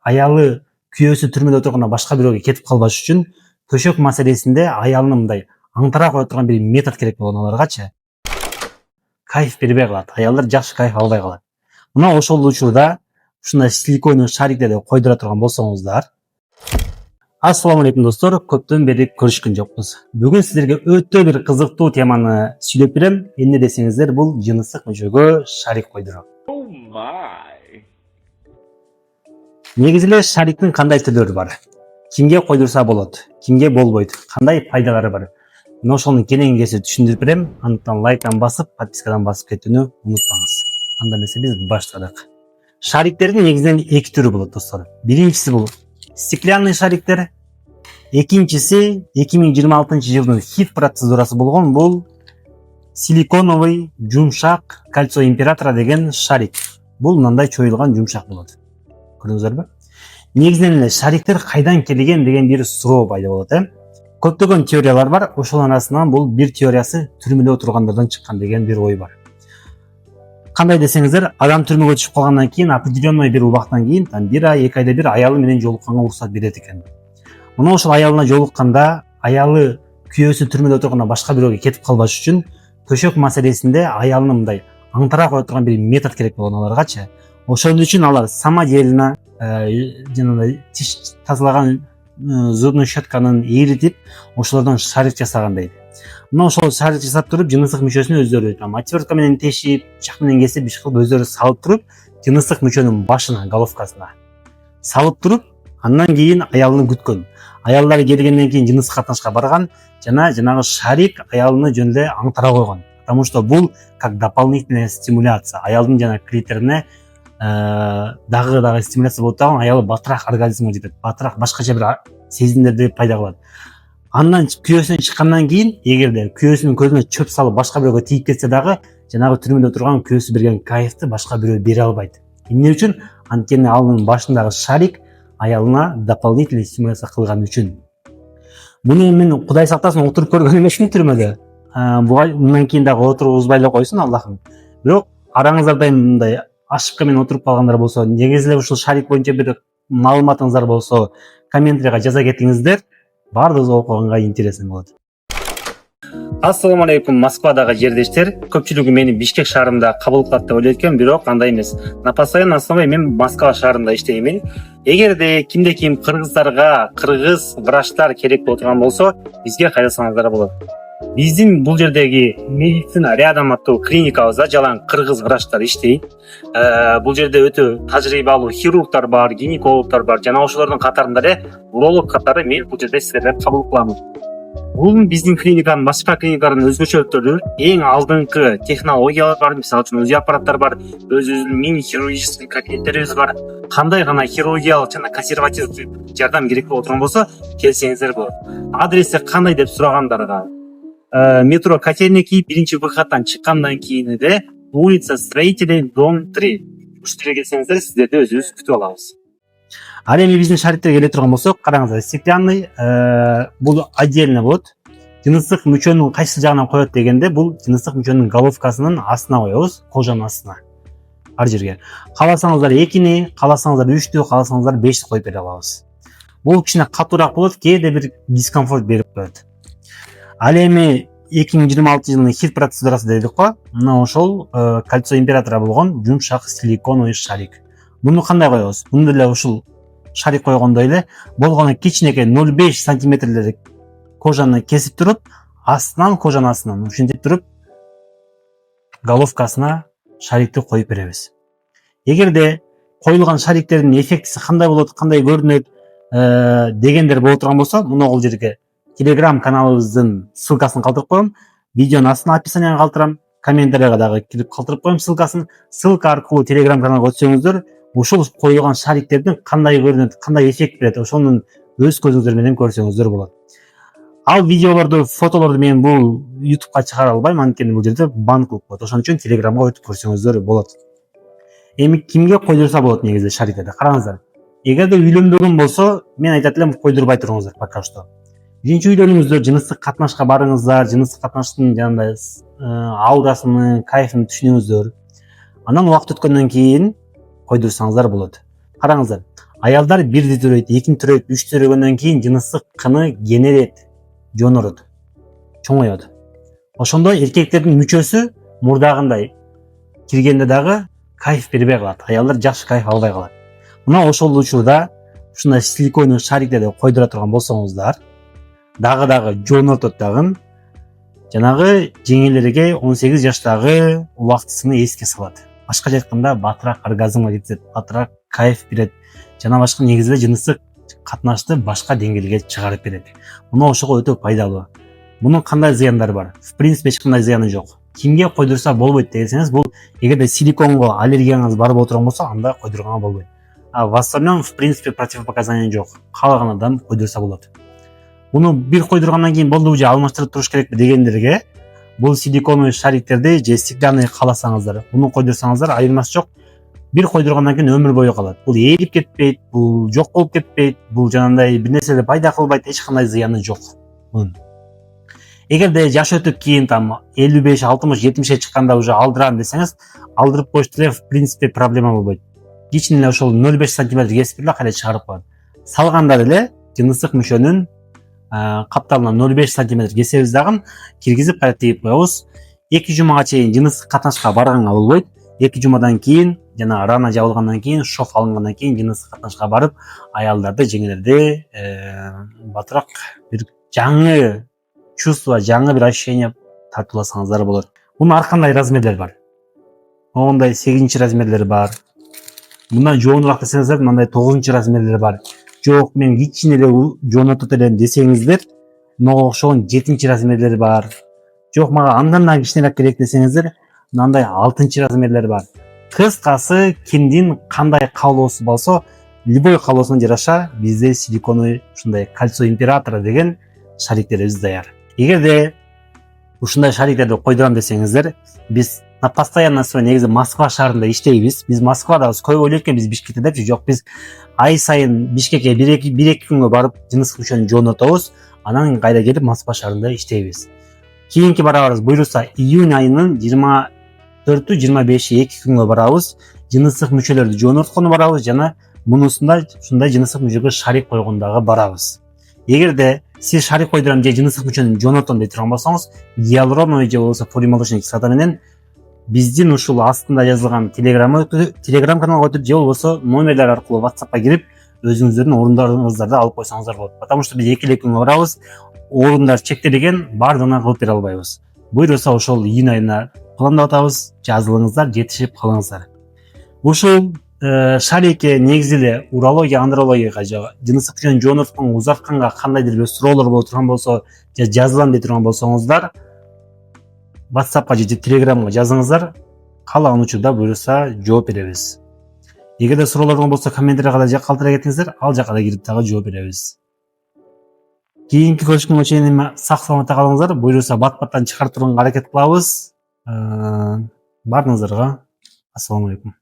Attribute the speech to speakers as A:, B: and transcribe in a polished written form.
A: аялы күйөөсү түрмөдө отурганда башка бирөөгө кетип калбаш үчүн төшөк маселесинде аялына мындай аңтара кое турган бир метод керек болгон аларгачы. Кайф бербей калат. Аялдар жакшы кайф албай калат. Мына ошол учурда ушундай силикондуу шариктерди койдура турган болсоңуздар. Ассаламу алейкум достор, көптөн бери көрүшкөн жокпуз. Бүгүн сиздерге өтө бир кызыктуу теманы сүйлөп берем. Эмне десеңиздер, бул жыныстык мүчөгө шарик койдуруу. Негизи эле шариктин кандай түрлөрү бар? Кимге койдурса болот, кимге болбойт, кандай пайдалары бар? Мына ошону кенен-кесип түшүндүрүп берем. Андыктан лайктан басып, подпискадан басып кетүүнү унутпаңыз. Анда эмесе биз баштадык. Шариктердин негизинен эки түрү болот достор. Биринчиси бул стеклянный шариктер, экинчиси 2026-жылдын хит процедурасы болгон бул силиконовый жумшак кольцо императора деген шарик. Бул мындай чоюлган жумшак болот. Көрдүңүздөрбү? Негизинен эле шариктер кайдан келген деген бир суроо пайда болот, Көптөгөн теориялар бар. Ошолордун арасынан бул бир теориясы түрмөдө отургандардан чыккан деген бир ой бар. Кандай десеңиздер, адам түрмөгө түшүп калгандан кийин определенный бир убактан кийин, бир ай, 2 айда бир аялы менен жолукканга уруксат берет экен. Мына ошол аялына жолукканда, аялы күйөөсү түрмөдө отурганда башка бирөөгө кетип калбаш үчүн төшөк маселесинде аялына мындай аңтара кое турган бир метод керек болгон аларгачы. Ошон үчүн алар самодельно жанагындай тиш тазалаган зубный щетканын ээритип, ошолордон шарик жасаган дейт. Мына ошол шарик жасап туруп, жыныстык мүчөсүнө өздөрү отвертка менен тешип, пычак менен кесип, иш кылып өздөрү салып туруп, жыныстык мүчөнүн башына, головкасына салып туруп, андан кийин аялын күткөн. Аялдары келгенден кийин жыныстык катнашка барган, жанагы шарик аялыны жөн эле аңтара койгон. Потому что бул как дополнительная стимуляция. Аялдын жана клиторине дагы стимуляция болуп турган, аялы батыраак оргазмге жетет, батыраак башкача бир сезимдерди пайда кылат. Андан күйөөсүнөн чыккандан кийин, эгерде күйөөсүнүн көзүнө чөп салып башка бирөөгө тийип кетсе дагы, жанагы түрмөдө турган күйөөсү берген кайфты башка бирөө бере албайт. Эмне үчүн? Анткени анын башындагы шарик аялына дополнительный стимуляция кылган үчүн. Муну мен Кудай сактасын отуруп көргөн эмесмин түрмөдө. Мындан кийин дагы отургузбай эле койсун Аллахым. Бирок араңыздарда мындай ошибка менен отуруп калгандар болсо, негизи эле ушул шарик боюнча бир маалыматыңыздар болсо, комментарийга жаза кетиңиздер. Бардыгы окуганга интересный болот. Ассаламу алейкум, Москвадагы жердештер. Көпчүлүгү мени Бишкек шаарында кабыл кылат деп ойлойт экен, бирок андай эмес. На постоянной основе мен Москва шаарында иштеймин. Эгерде кимде-ким кыргыздарга кыргыз врачтар керек боло турган болсо, бизге кайрылсаңыздар болот. Биздин бул жердеги медицина рядом аттуу клиникабызда жалаң кыргыз врачтар иштейт. Бул жерде өтө тажрыйбалуу хирургдар бар, гинекологдор бар, жана ошолордун катарында эле уролог катары мен бул жерде силерди кабыл кыламын. Бул биздин клиниканын башка клиникалардан өзгөчөлүктөрү эң алдыңкы технологиялар бар, мисалы үчүн УЗИ аппараттар бар, өзүбүздүн мини хирургический кабинеттерибиз бар. Кандай гана хирургиялык жана консервативдик жардам керек боло турган болсо, келсеңиздер болот. Адреси кандай деп сурагандарга, метро Котельники 1-выходтан чыккандан кийин эле улица Строителей, дом 3. Ушул жерге келсеңиздер, сиздерди өзүбүз күтүп алабыз. Ал эми биздин шариктерге келе турган болсок, караңыздар, стеклянный бул отдельно болот. Жыныстык мүчөнүн кайсы жагынан коет дегенде, бул жыныстык мүчөнүн головкасынын астына коебуз, кожанын астына. Ар жерге. Кааласаңыздар 2-ни, кааласаңыздар 3-тү, кааласаңыздар 5-ти коюп бере алабыз. Бул кичине катуураак болот, кээде бир дискомфорт берип коет. Ал эми 2026-жылдын хит процедурасы дедик го. Мына ошол кольцо императора болгон жумшак силиконовый шарик. Муну кандай коебуз? Муну деле ушул шарик койгондой эле болгону кичинекей 0,5 сантиметрлик кожаны кесип туруп, астынан кожанын астынан ушинтип туруп головкасына шарикти коюп беребиз. Эгерде коюлган шариктердин эффектиси кандай болот, кандай көрүнөт дегендер боло турган болсо, мына бул жерге Telegram каналыбыздын ссылкасын калтырып коем. Видеонун астына описанияга калтырам, комментарийга дагы кирип калтырып коем ссылкасын. Ссылка аркылуу Telegram каналга өтсөңүздөр, ушул коюлган шариктердин кандай көрүнөт, кандай эффект берет, ошонун өз көзүңүздөр менен көрсөңүздөр болот. Ал видеолорду, фотолорду мен бул YouTube'га чыгара албайм, анткени бул жерде банклык болот. Ошон үчүн Telegramга өтүп көрсөңүздөр болот. Эми кимге койдурса болот негизи шариктерди? Караңыздар. Эгерде үйлөнбөгөн болсо, мен айтат элем койдурбай туруңуздар пока что. Биринчи үйлөнүңүздөр, жыныстык катнашка барыңыздар, жыныстык катнаштын жанагындай аурасынын, кайфын түшүнүңүздөр. Андан убакыт өткөндөн кийин койдурсаңыздар болот. Караңыздар. Аялдар бирди төрөйт, экинчи төрөйт, үч төрөгөндөн кийин жыныстык кыны кенерет, жонорот, чоңоет. Ошондо эркектердин мүчөсү мурдагындай киргенде дагы кайф бербей калат. Аялдар жакшы кайф албай калат. Мына ошол учурда ушундай силикондук шариктерди койдура турган болсоңуздар, дагы жонортот дагы жанагы жеңелерге 18 жаштагы убактысыны эске салат. Башкача айтканда батыраак оргазмга жетет, батыраак кайф берет. Жана башка негизде жыныстык катнашты башка деңгээлге чыгарып берет. Мына ошого өтө пайдалуу. Мунун кандай зыяндары бар? В принципе эч кандай зыяны жок. Кимге койдурса болбойт десеңиз, бул эгерде силиконго аллергияңыз бар болуп турган болсо, анда койдурганга болбойт. А в остальном в принципе противопоказания жок. Каалаган адам койдурса болот. Муну бир койдургандан кийин болду же алмаштырып туруш керекпи дегендерге, бул силикондук шариктерди же стеклянный кааласаңыздар, муну койдурсаңыздар айырмасы жок. Бир койдургандан кийин өмүр бою калат. Бул ээрип кетпейт, бул жок болуп кетпейт, бул жанагындай бир нерселер пайда кылбайт, эч кандай зыяны жок. Эгерде жаш өтүп кийин там 55, 60, 70 чыкканда уже алдырам десеңиз, алдырып коюш деле в принципе проблема болбойт. Кичине эле ошол 0,5 см кесип эле кайра чыгарып коет. Салганда деле жыныстык мүчөнүн капталына 0,5 см кесебиз дагы киргизип кайра тигип коебуз. 2 жумага чейин жыныстык катнашка барганга болбойт. 2 жумадан кийин жана рана жабылгандан кийин, шов алынгандан кийин жыныстык катнашка барып, аялдарды, жеңелерди батыраак бир жаңы чувство, жаңы бир ощущение тартууласаңыздар болот. Мунун ар кандай размерлери бар. Моундай 8 размерлери бар. Мындан жоонураак десеңиздер, мындай 9 размерлери бар. Жок, мен кичине эле жоонотот элем десеңиздер, мага окшогон 7 размерлери бар. Жок, мага андан да кичинерээк керек десеңиздер, мындай 6 размерлери бар. Кыскасы, кимдин кандай каалоосу болсо, любой каалоосуна жараша бизде силиконы ушундай кольцо императора деген шариктерибиз даяр. Эгерде ушундай шариктерди койдурам десеңиздер, биз на постоянной основе негизи Москва шаарында иштейбиз. Биз Москвадабыз, көп ойлойт экен биз Бишкекте депчи. Жок, биз ай сайын Бишкекке 1-2 күнгө барып жыныстык мүчөнү жоонотобуз, анан кайра келип Москва шаарында иштейбиз. Кийинки барабыз буюрса июнь айынын 24-25 2 күнгө барабыз. Жыныстык мүчөлөрдү жоонорткону барабыз жана мунусунда ушундай жыныстык мүчөгө шарик койгондагы барабыз. Эгерде сиз шарик койдурам же жыныстык мүчөнү жоонотом деп турган болсоңуз, гиалуроновый же болбосо полимолочный кислота менен биздин ушул астында жазылган телеграм каналга өтүп же болбосо номерлер аркылуу WhatsAppка кирип өзүңүздөрдүн орундарыңыздарды алып койсоңуздар болот. Потому что биз 2 күнгө барабыз, орундар чектелген, бардыгына кылып бере албайбыз. Буйруса ошол июнь айына пландап атабыз, жазылыңыздар, жетишип калыңыздар. Ушул шарикке негизи эле урология, андрологияга же жыныстык мүчөнү жоонортконго, узартканга кандайдыр бир суроолор боло турган болсо, же жазылам дей турган болсоңуздар, WhatsAppка же Telegramга жазыңыздар, каалаган учурда буюрса жооп беребиз. Эгерде суроолордуң болсо, комментарийга да калтыра кетиңиздер, ал жака да кирип дагы жооп беребиз. Кийинки көрүшкөнгө чейин сак саламатта калыңыздар, буюрса бат-баттан чыгарып турганга аракет кылабыз. Баарыңыздарга ассаламу алейкум.